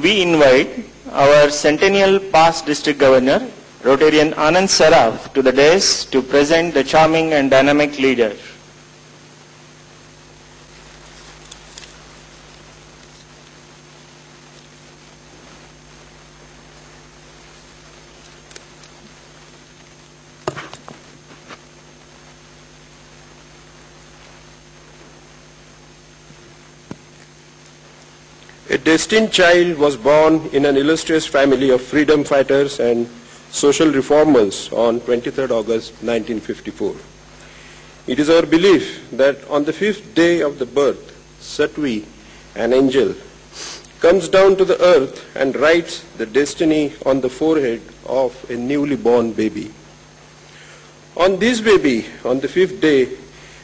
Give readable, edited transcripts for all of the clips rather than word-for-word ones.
We invite our Centennial past District Governor, Rotarian Anand Saraf, to the dais to present the charming and dynamic leader. A destined child was born in an illustrious family of freedom fighters and social reformers on 23rd August 1954. It is our belief that on the 5th day of the birth, Satvi, an angel, comes down to the earth and writes the destiny on the forehead of a newly born baby. On this baby, on the 5th day,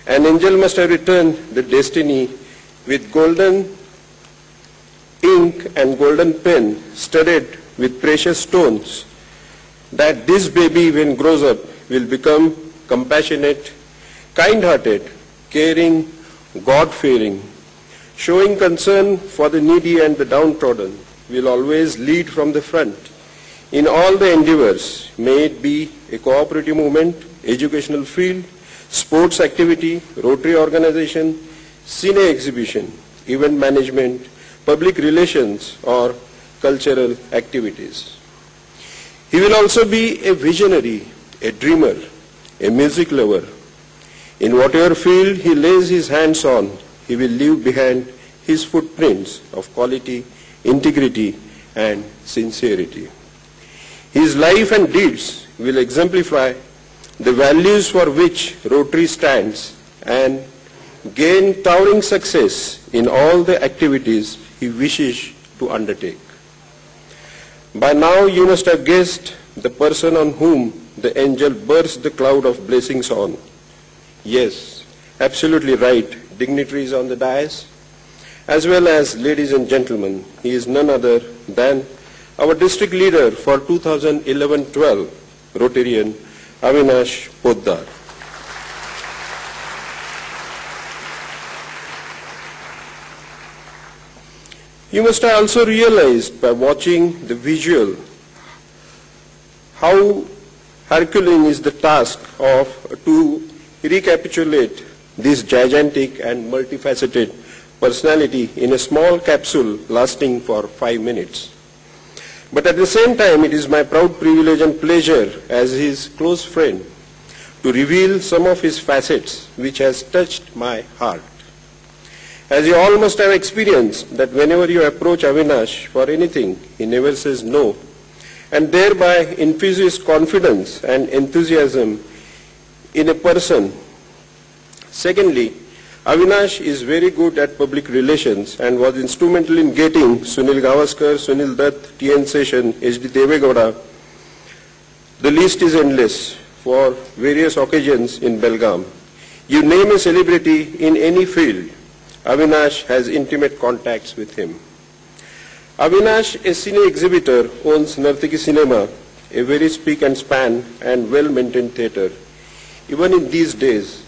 an angel must have written the destiny with golden ink and golden pen studded with precious stones, that this baby when grows up will become compassionate, kind-hearted, caring, God-fearing, showing concern for the needy and the downtrodden, will always lead from the front in all the endeavors, may it be a cooperative movement, educational field, sports activity, Rotary organization, cine exhibition, event management, public relations, or cultural activities. He will also be a visionary, a dreamer, a music lover. In whatever field he lays his hands on, he will leave behind his footprints of quality, integrity, and sincerity. His life and deeds will exemplify the values for which Rotary stands and gain towering success in all the activities he wishes to undertake. By now you must have guessed the person on whom the angel burst the cloud of blessings on. Yes, absolutely right, dignitaries on the dais, as well as ladies and gentlemen. He is none other than our district leader for 2011-12, Rotarian Avinash Poddar. You must have also realized by watching the visual how Herculean is the task to recapitulate this gigantic and multifaceted personality in a small capsule lasting for 5 minutes. But at the same time, it is my proud privilege and pleasure as his close friend to reveal some of his facets which has touched my heart. As you all must have experienced that whenever you approach Avinash for anything, he never says no, and thereby infuses confidence and enthusiasm in a person. Secondly, Avinash is very good at public relations and was instrumental in getting Sunil Gavaskar, Sunil Dutt, T.N. Seshan, H.D. Devegowda. The list is endless for various occasions in Belgaum. You name a celebrity in any field, Avinash has intimate contacts with him. Avinash, a cine exhibitor, owns Nartaki Cinema, a very speak and span and well-maintained theatre. Even in these days,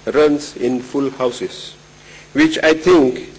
runs in full houses, which I think